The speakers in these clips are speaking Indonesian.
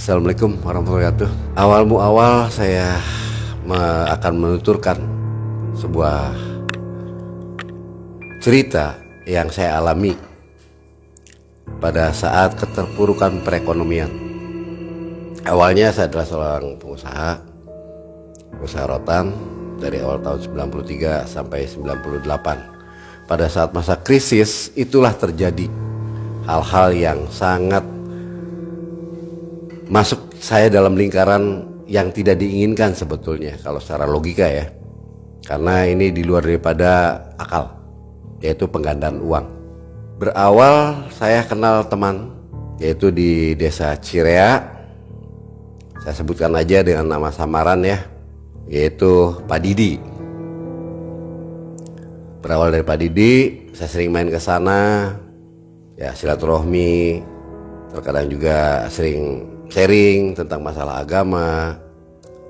Assalamualaikum warahmatullahi wabarakatuh. Awal saya akan menuturkan sebuah cerita yang saya alami pada saat keterpurukan perekonomian. Awalnya saya adalah seorang pengusaha rotan dari awal tahun 93 sampai 98. Pada saat masa krisis itulah terjadi hal-hal yang sangat masuk saya dalam lingkaran yang tidak diinginkan sebetulnya kalau secara logika ya, karena ini di luar daripada akal, yaitu penggandaan uang. Berawal saya kenal teman, yaitu di desa Cirea, saya sebutkan aja dengan nama samaran ya, yaitu Pak Didi. Berawal dari Pak Didi, saya sering main ke sana ya, silaturahmi, terkadang juga sering sharing tentang masalah agama.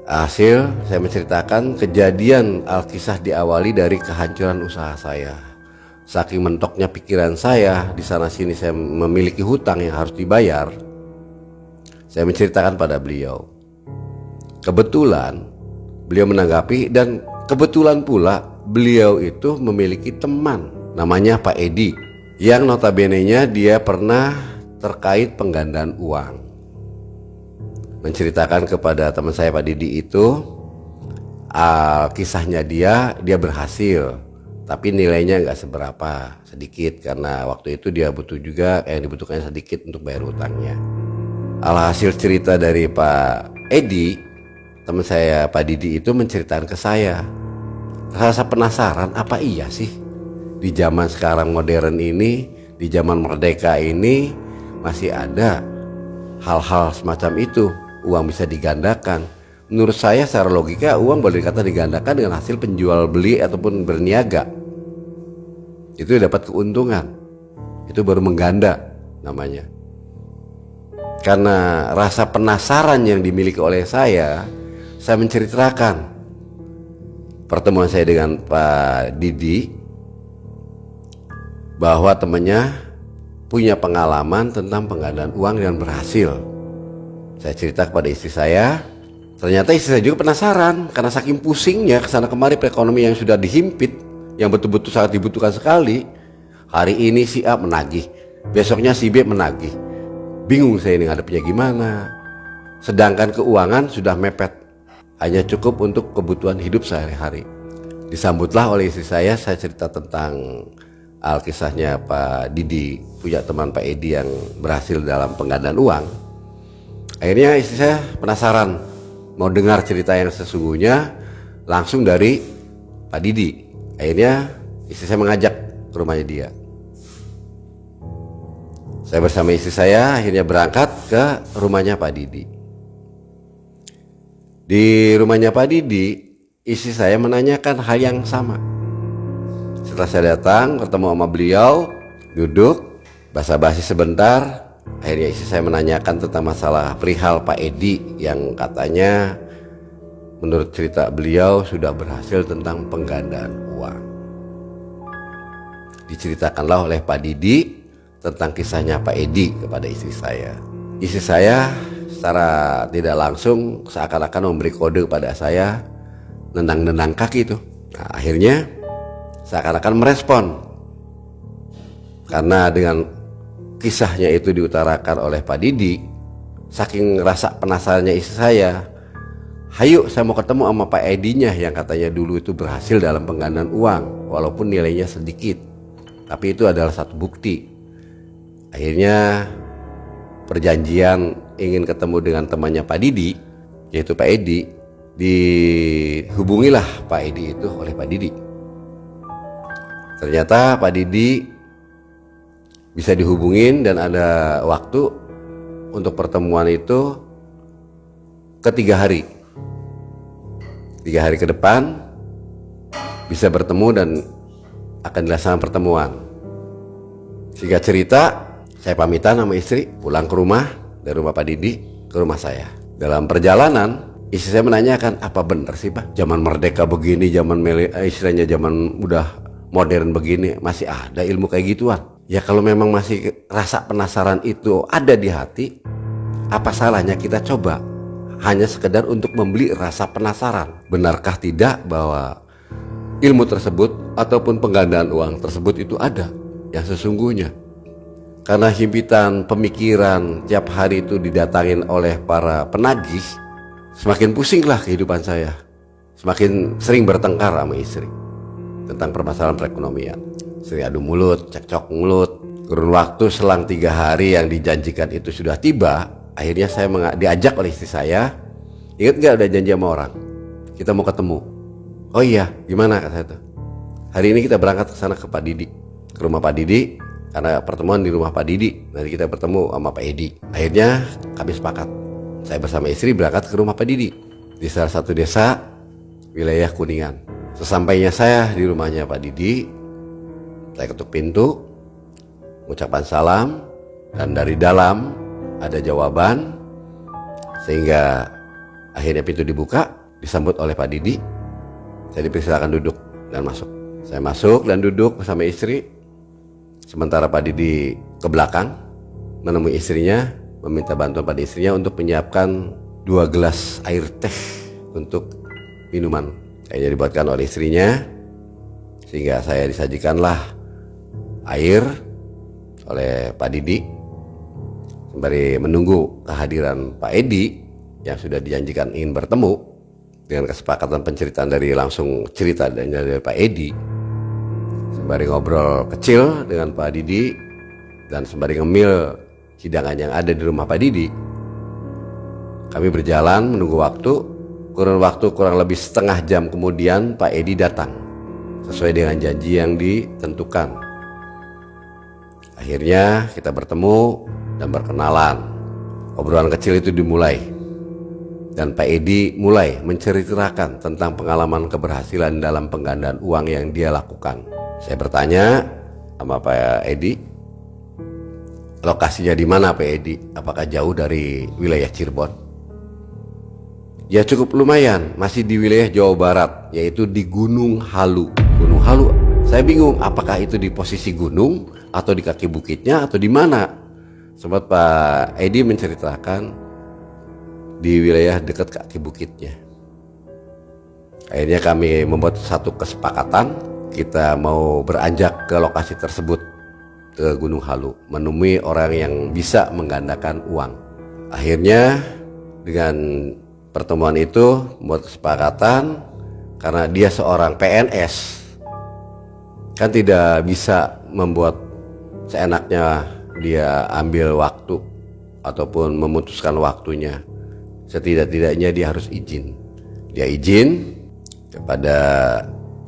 Hasil saya menceritakan kejadian Alkisah diawali dari kehancuran usaha saya. Saking mentoknya pikiran saya, di sana sini saya memiliki hutang yang harus dibayar. Saya menceritakan pada beliau. Kebetulan beliau menanggapi, dan kebetulan pula beliau itu memiliki teman namanya Pak Edi, yang notabene-nya dia pernah terkait penggandaan uang. Menceritakan kepada teman saya Pak Didi itu kisahnya dia berhasil, tapi nilainya nggak seberapa, sedikit, karena waktu itu dia butuh juga yang dibutuhkannya sedikit untuk bayar hutangnya. Alhasil cerita dari Pak Edi, teman saya Pak Didi itu menceritakan ke saya, rasa penasaran, apa iya sih di zaman sekarang modern ini, di zaman merdeka ini masih ada hal-hal semacam itu. Uang bisa digandakan. Menurut saya secara logika uang boleh dikata digandakan dengan hasil penjual beli ataupun berniaga. Itu dapat keuntungan. Itu baru mengganda namanya. Karena rasa penasaran yang dimiliki oleh saya menceritakan pertemuan saya dengan Pak Didi, bahwa temannya punya pengalaman tentang penggandaan uang dan berhasil. Saya cerita kepada istri saya. Ternyata istri saya juga penasaran, karena saking pusingnya kesana kemari perekonomian yang sudah dihimpit, yang betul-betul sangat dibutuhkan sekali. Hari ini si A menagih, besoknya si B menagih. Bingung saya ini ngadepnya gimana. Sedangkan keuangan sudah mepet, hanya cukup untuk kebutuhan hidup sehari-hari. Disambutlah oleh istri saya cerita tentang alkisahnya Pak Didi punya teman Pak Edi yang berhasil dalam penggandaan uang. Akhirnya istri saya penasaran, mau dengar cerita yang sesungguhnya langsung dari Pak Didi. Akhirnya istri saya mengajak ke rumahnya dia. Saya bersama istri saya akhirnya berangkat ke rumahnya Pak Didi. Di rumahnya Pak Didi, istri saya menanyakan hal yang sama. Setelah saya datang bertemu sama beliau, duduk basa-basi sebentar. Akhirnya istri saya menanyakan tentang masalah perihal Pak Edi yang katanya menurut cerita beliau sudah berhasil tentang penggandaan uang. Diceritakanlah oleh Pak Didi tentang kisahnya Pak Edi kepada istri saya. Istri saya secara tidak langsung seakan-akan memberi kode kepada saya, nendang-nendang kaki itu. Nah, akhirnya seakan-akan merespon, karena dengan kisahnya itu diutarakan oleh Pak Didi, saking rasa penasarannya istri saya, hayu saya mau ketemu sama Pak Edinya yang katanya dulu itu berhasil dalam penggandaan uang, walaupun nilainya sedikit, tapi itu adalah satu bukti. Akhirnya perjanjian ingin ketemu dengan temannya Pak Didi, yaitu Pak Edi. Dihubungilah Pak Edi itu oleh Pak Didi. Ternyata Pak Didi bisa dihubungin dan ada waktu untuk pertemuan itu ke 3 hari. 3 hari ke depan bisa bertemu dan akan dilaksanakan pertemuan. Singkat cerita, saya pamitan sama istri pulang ke rumah, dari rumah Pak Didi ke rumah saya. Dalam perjalanan istri saya menanyakan, apa benar sih Pak, zaman merdeka begini, istilahnya zaman udah modern begini masih ada ilmu kayak gituan? Ya kalau memang masih rasa penasaran itu ada di hati, Apa salahnya kita coba? Hanya sekedar untuk membeli rasa penasaran. Benarkah tidak bahwa ilmu tersebut ataupun penggandaan uang tersebut itu ada yang sesungguhnya? Karena himpitan pemikiran tiap hari itu didatangin oleh para penagih, semakin pusinglah kehidupan saya. Semakin sering bertengkar sama istri tentang permasalahan perekonomian. Sering adu mulut, cekcok mulut. Kurun waktu selang 3 hari yang dijanjikan itu sudah tiba. Akhirnya saya diajak oleh istri saya. Ingat gak udah janji sama orang? Kita mau ketemu. Oh iya, gimana kata saya tuh? Hari ini kita berangkat ke sana ke Pak Didi, ke rumah Pak Didi, karena pertemuan di rumah Pak Didi. Nanti kita bertemu sama Pak Edi. Akhirnya kami sepakat. Saya bersama istri berangkat ke rumah Pak Didi di salah satu desa wilayah Kuningan. Sesampainya saya di rumahnya Pak Didi, saya ketuk pintu, ucapan salam, dan dari dalam ada jawaban, sehingga akhirnya pintu dibuka, disambut oleh Pak Didi. Saya dipersilakan duduk dan masuk. Saya masuk dan duduk bersama istri. Sementara Pak Didi ke belakang menemui istrinya, meminta bantuan pada istrinya untuk menyiapkan 2 gelas air teh untuk minuman. Akhirnya dibuatkan oleh istrinya, sehingga saya disajikanlah air oleh Pak Didi. Sembari menunggu kehadiran Pak Edi yang sudah dijanjikan ingin bertemu, dengan kesepakatan penceritaan dari langsung cerita dari Pak Edi. Sembari ngobrol kecil dengan Pak Didi dan sembari ngemil hidangan yang ada di rumah Pak Didi, kami berjalan menunggu waktu. Kurang lebih setengah jam kemudian Pak Edi datang sesuai dengan janji yang ditentukan. Akhirnya kita bertemu dan berkenalan. Obrolan kecil itu dimulai dan Pak Edi mulai menceritakan tentang pengalaman keberhasilan dalam penggandaan uang yang dia lakukan. Saya bertanya sama Pak Edi, lokasinya di mana Pak Edi? Apakah jauh dari wilayah Cirebon? Ya cukup lumayan, masih di wilayah Jawa Barat, yaitu di Gunung Halu. Gunung Halu, saya bingung apakah itu di posisi gunung atau di kaki bukitnya atau di mana. Sempat Pak Edi menceritakan di wilayah dekat kaki bukitnya. Akhirnya kami membuat satu kesepakatan, kita mau beranjak ke lokasi tersebut, ke Gunung Halu, menemui orang yang bisa menggandakan uang. Akhirnya dengan pertemuan itu membuat kesepakatan, karena dia seorang PNS, kan tidak bisa membuat seenaknya dia ambil waktu ataupun memutuskan waktunya. Setidak-tidaknya dia harus izin. Dia izin kepada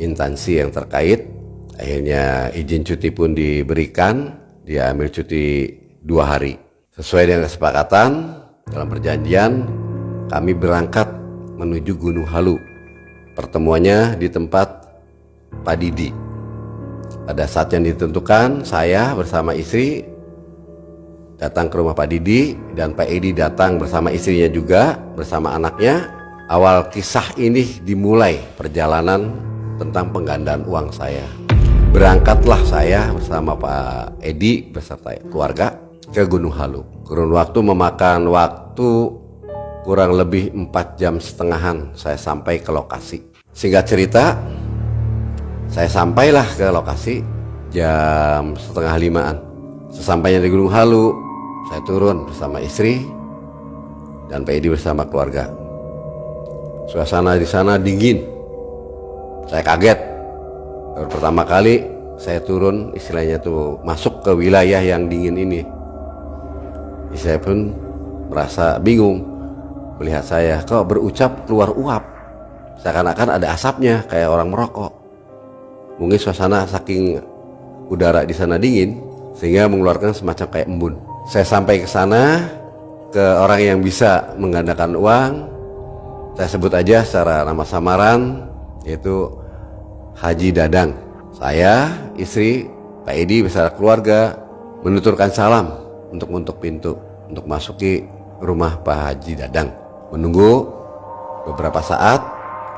instansi yang terkait. Akhirnya izin cuti pun diberikan. Dia ambil cuti 2 hari. Sesuai dengan kesepakatan dalam perjanjian, kami berangkat menuju Gunung Halu. Pertemuannya di tempat Pak Didi. Pada saat yang ditentukan, saya bersama istri datang ke rumah Pak Didi dan Pak Edi datang bersama istrinya juga, bersama anaknya. Awal kisah ini dimulai perjalanan tentang penggandaan uang saya. Berangkatlah saya bersama Pak Edi beserta keluarga ke Gunung Halu. Kurun waktu memakan waktu kurang lebih 4,5 jam saya sampai ke lokasi. Singkat cerita, saya sampailah ke lokasi jam 4:30. Sesampainya di Gunung Halu, saya turun bersama istri dan Pak Edi bersama keluarga. Suasana di sana dingin. Saya kaget. Baru pertama kali saya turun, istilahnya tuh masuk ke wilayah yang dingin ini. Saya pun merasa bingung melihat saya kok berucap keluar uap, seakan-akan ada asapnya kayak orang merokok. Mungkin suasana saking udara di sana dingin sehingga mengeluarkan semacam kayak embun. Saya sampai ke sana, ke orang yang bisa menggandakan uang. Saya sebut aja secara nama samaran, yaitu Haji Dadang. Saya, istri, Pak Edi beserta keluarga menuturkan salam untuk pintu untuk masuki rumah Pak Haji Dadang. Menunggu beberapa saat,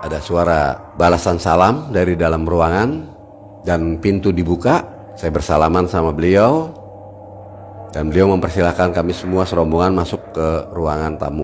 ada suara balasan salam dari dalam ruangan dan pintu dibuka. Saya bersalaman sama beliau Dan beliau mempersilahkan kami semua serombongan masuk ke ruangan tamu.